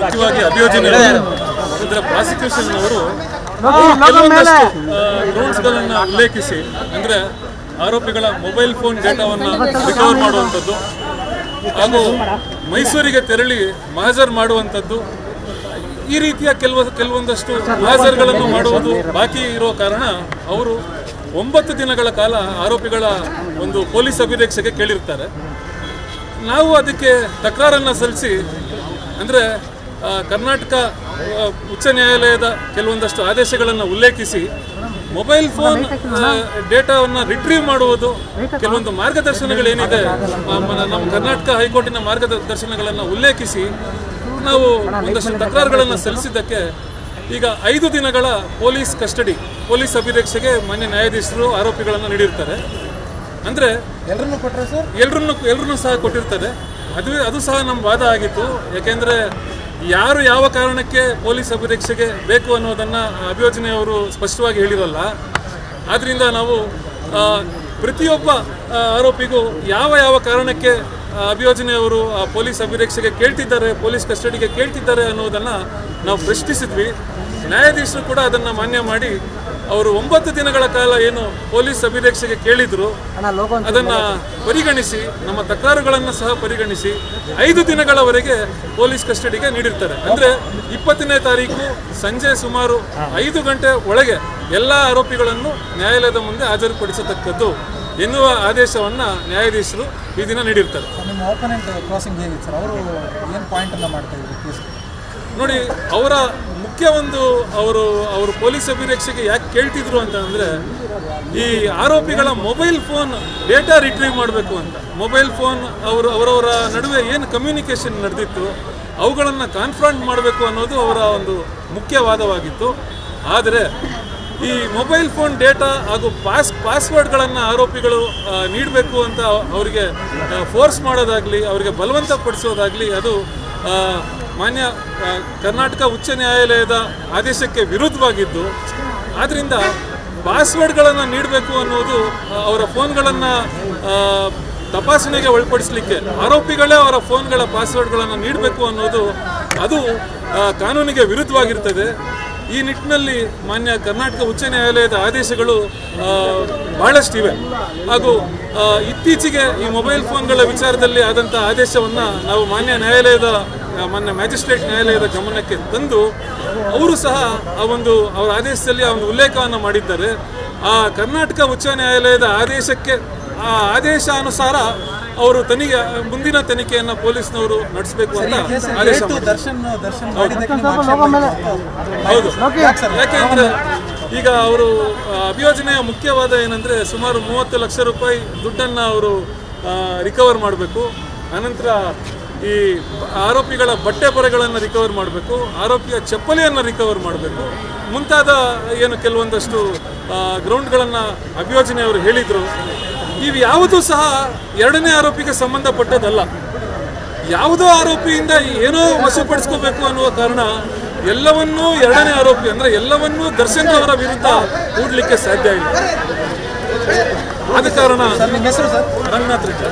ಮುಖ್ಯವಾಗಿ ಅಭಿಯೋಜನೆ ಅಂದರೆ ಪ್ರಾಸಿಕ್ಯೂಷನ್ ಅವರು ಗ್ರೌಂಡ್ಸ್ಗಳನ್ನು ಉಲ್ಲೇಖಿಸಿ ಅಂದರೆ ಆರೋಪಿಗಳ ಮೊಬೈಲ್ ಫೋನ್ ಡೇಟಾವನ್ನು ರಿಕವರ್ ಮಾಡುವಂಥದ್ದು ಹಾಗೂ ಮೈಸೂರಿಗೆ ತೆರಳಿ ಮಹಜರ್ ಮಾಡುವಂಥದ್ದು ಈ ರೀತಿಯ ಕೆಲವೊಂದಷ್ಟು ಮಹಜರ್ಗಳನ್ನು ಮಾಡುವುದು ಬಾಕಿ ಇರೋ ಕಾರಣ ಅವರು 9 ದಿನಗಳ ಕಾಲ ಆರೋಪಿಗಳ ಒಂದು ಪೊಲೀಸ್ ಅಭಿರಕ್ಷೆಗೆ ಕೇಳಿರ್ತಾರೆ. ನಾವು ಅದಕ್ಕೆ ತಕರಾರನ್ನು ಸಲ್ಲಿಸಿ ಅಂದರೆ ಕರ್ನಾಟಕ ಉಚ್ಚ ನ್ಯಾಯಾಲಯದ ಕೆಲವೊಂದಷ್ಟು ಆದೇಶಗಳನ್ನು ಉಲ್ಲೇಖಿಸಿ ಮೊಬೈಲ್ ಫೋನ್ ಡೇಟಾವನ್ನು ರಿಟ್ರೀವ್ ಮಾಡುವುದು ಕೆಲವೊಂದು ಮಾರ್ಗದರ್ಶನಗಳೇನಿದೆ ನಮ್ಮ ಕರ್ನಾಟಕ ಹೈಕೋರ್ಟಿನ ಮಾರ್ಗದರ್ಶನಗಳನ್ನು ಉಲ್ಲೇಖಿಸಿ ನಾವು ಒಂದಷ್ಟು ತಕರಾರುಗಳನ್ನು ಸಲ್ಲಿಸಿದ್ದಕ್ಕೆ ಈಗ 5 ದಿನಗಳ ಪೊಲೀಸ್ ಕಸ್ಟಡಿ ಪೊಲೀಸ್ ಅಭಿರಕ್ಷೆಗೆ ಮಾನ್ಯ ನ್ಯಾಯಾಧೀಶರು ಆರೋಪಿಗಳನ್ನು ನೀಡಿರ್ತಾರೆ. ಅಂದರೆ ಎಲ್ಲರನ್ನೂ ಸಹ ಕೊಟ್ಟಿರ್ತಾರೆ. ಅದು ಸಹ ನಮ್ಮ ವಾದ ಆಗಿತ್ತು. ಯಾಕೆಂದರೆ ಯಾರು ಯಾವ ಕಾರಣಕ್ಕೆ ಪೊಲೀಸ್ ಅಭಿರಕ್ಷೆಗೆ ಬೇಕು ಅನ್ನೋದನ್ನು ಅಭಿಯೋಜನೆಯವರು ಸ್ಪಷ್ಟವಾಗಿ ಹೇಳಿರಲ್ಲ. ಆದ್ದರಿಂದ ನಾವು ಪ್ರತಿಯೊಬ್ಬ ಆರೋಪಿಗೂ ಯಾವ ಕಾರಣಕ್ಕೆ ಅಭಿಯೋಜನೆಯವರು ಪೊಲೀಸ್ ಅಭಿರಕ್ಷೆಗೆ ಕೇಳ್ತಿದ್ದಾರೆ, ಪೊಲೀಸ್ ಕಸ್ಟಡಿಗೆ ಕೇಳ್ತಿದ್ದಾರೆ ಅನ್ನೋದನ್ನು ನಾವು ಪ್ರಶ್ನಿಸಿದ್ವಿ. ನ್ಯಾಯಾಧೀಶರು ಕೂಡ ಅದನ್ನು ಮಾನ್ಯ ಮಾಡಿ ಅವರು 9 ದಿನಗಳ ಕಾಲ ಏನು ಪೊಲೀಸ್ ಅಭಿರಕ್ಷೆಗೆ ಕೇಳಿದ್ರು ಅದನ್ನು ಪರಿಗಣಿಸಿ ನಮ್ಮ ತಕರಾರುಗಳನ್ನು ಸಹ ಪರಿಗಣಿಸಿ 5 ದಿನಗಳವರೆಗೆ ಪೊಲೀಸ್ ಕಸ್ಟಡಿಗೆ ನೀಡಿರ್ತಾರೆ. ಅಂದರೆ 20ನೇ ತಾರೀಕು ಸಂಜೆ ಸುಮಾರು 5 ಗಂಟೆ ಒಳಗೆ ಎಲ್ಲ ಆರೋಪಿಗಳನ್ನು ನ್ಯಾಯಾಲಯದ ಮುಂದೆ ಹಾಜರುಪಡಿಸತಕ್ಕದ್ದು ಎನ್ನುವ ಆದೇಶವನ್ನು ನ್ಯಾಯಾಧೀಶರು ಈ ದಿನ ನೀಡಿರ್ತಾರೆ. ನೋಡಿ, ಅವರ ಮುಖ್ಯ ಅವರು ಪೊಲೀಸ್ ಅಭಿರಕ್ಷೆಗೆ ಯಾಕೆ ಕೇಳ್ತಿದ್ರು ಅಂತಂದರೆ ಈ ಆರೋಪಿಗಳ ಮೊಬೈಲ್ ಫೋನ್ ಡೇಟಾ ರಿಟ್ರೀವ್ ಮಾಡಬೇಕು ಅಂತ. ಮೊಬೈಲ್ ಫೋನ್ ಅವರವರ ನಡುವೆ ಏನು ಕಮ್ಯುನಿಕೇಷನ್ ನಡೆದಿತ್ತು ಅವುಗಳನ್ನು ಕಾನ್ಫ್ರಂಟ್ ಮಾಡಬೇಕು ಅನ್ನೋದು ಅವರ ಒಂದು ಮುಖ್ಯವಾದವಾಗಿತ್ತು. ಆದರೆ ಈ ಮೊಬೈಲ್ ಫೋನ್ ಡೇಟಾ ಹಾಗೂ ಪಾಸ್ವರ್ಡ್ಗಳನ್ನು ಆರೋಪಿಗಳು ನೀಡಬೇಕು ಅಂತ ಅವರಿಗೆ ಫೋರ್ಸ್ ಮಾಡೋದಾಗಲಿ ಅವರಿಗೆ ಬಲವಂತಪಡಿಸೋದಾಗಲಿ ಅದು ಮಾನ್ಯ ಕರ್ನಾಟಕ ಉಚ್ಚ ನ್ಯಾಯಾಲಯದ ಆದೇಶಕ್ಕೆ ವಿರುದ್ಧವಾಗಿದ್ದು, ಆದ್ದರಿಂದ ಪಾಸ್ವರ್ಡ್ಗಳನ್ನು ನೀಡಬೇಕು ಅನ್ನೋದು ಅವರ ಫೋನ್ಗಳನ್ನು ತಪಾಸಣೆಗೆ ಒಳಪಡಿಸಲಿಕ್ಕೆ ಆರೋಪಿಗಳೇ ಅವರ ಫೋನ್ಗಳ ಪಾಸ್ವರ್ಡ್ಗಳನ್ನು ನೀಡಬೇಕು ಅನ್ನೋದು ಅದು ಕಾನೂನಿಗೆ ವಿರುದ್ಧವಾಗಿರ್ತದೆ. ಈ ನಿಟ್ಟಿನಲ್ಲಿ ಮಾನ್ಯ ಕರ್ನಾಟಕ ಉಚ್ಚ ನ್ಯಾಯಾಲಯದ ಆದೇಶಗಳು ಬಹಳಷ್ಟಿವೆ. ಹಾಗೂ ಇತ್ತೀಚೆಗೆ ಈ ಮೊಬೈಲ್ ಫೋನ್ಗಳ ವಿಚಾರದಲ್ಲಿ ಆದಂಥ ಆದೇಶವನ್ನು ನಾವು ಮಾನ್ಯ ಮ್ಯಾಜಿಸ್ಟ್ರೇಟ್ ನ್ಯಾಯಾಲಯದ ಗಮನಕ್ಕೆ ತಂದು ಅವರು ಸಹ ಅವರ ಆದೇಶದಲ್ಲಿ ಆ ಒಂದು ಉಲ್ಲೇಖವನ್ನು ಮಾಡಿದ್ದಾರೆ. ಆ ಕರ್ನಾಟಕ ಉಚ್ಚ ನ್ಯಾಯಾಲಯದ ಆದೇಶಾನುಸಾರ ಅವರು ಮುಂದಿನ ತನಿಖೆಯನ್ನು ಪೊಲೀಸ್ನವರು ನಡೆಸಬೇಕು ಅಂತ ಆದೇಶ. ಹೌದು, ಯಾಕೆಂದ್ರೆ ಈಗ ಅವರು ಅಭಿಯೋಜನೆಯ ಮುಖ್ಯವಾದ ಏನಂದ್ರೆ ಸುಮಾರು 30 ಲಕ್ಷ ರೂಪಾಯಿ ದುಡ್ಡನ್ನು ಅವರು ರಿಕವರ್ ಮಾಡಬೇಕು. ಅನಂತರ ಈ ಆರೋಪಿಗಳ ಬಟ್ಟೆ ಬರೆಗಳನ್ನು ರಿಕವರ್ ಮಾಡಬೇಕು, ಆರೋಪಿಯ ಚಪ್ಪಲಿಯನ್ನು ರಿಕವರ್ ಮಾಡಬೇಕು, ಮುಂತಾದ ಏನು ಕೆಲವೊಂದಷ್ಟು ಗ್ರೌಂಡ್ಗಳನ್ನು ಅಭಿಯೋಜನೆಯವರು ಹೇಳಿದರು. ಇವು ಯಾವುದೂ ಸಹ ಎರಡನೇ ಆರೋಪಿಗೆ ಸಂಬಂಧಪಟ್ಟದಲ್ಲ. ಯಾವುದೋ ಆರೋಪಿಯಿಂದ ಏನೋ ವಶಪಡಿಸ್ಕೋಬೇಕು ಅನ್ನುವ ಕಾರಣ ಎಲ್ಲವನ್ನೂ ಎರಡನೇ ಆರೋಪಿ ಅಂದರೆ ಎಲ್ಲವನ್ನೂ ದರ್ಶನ್ ಅವರ ವಿರುದ್ಧ ಹೂಡಲಿಕ್ಕೆ ಸಾಧ್ಯ ಇಲ್ಲ. ಆದ ಕಾರಣ ರಂಗನಾಥ್ ರೆಡ್ಡಿ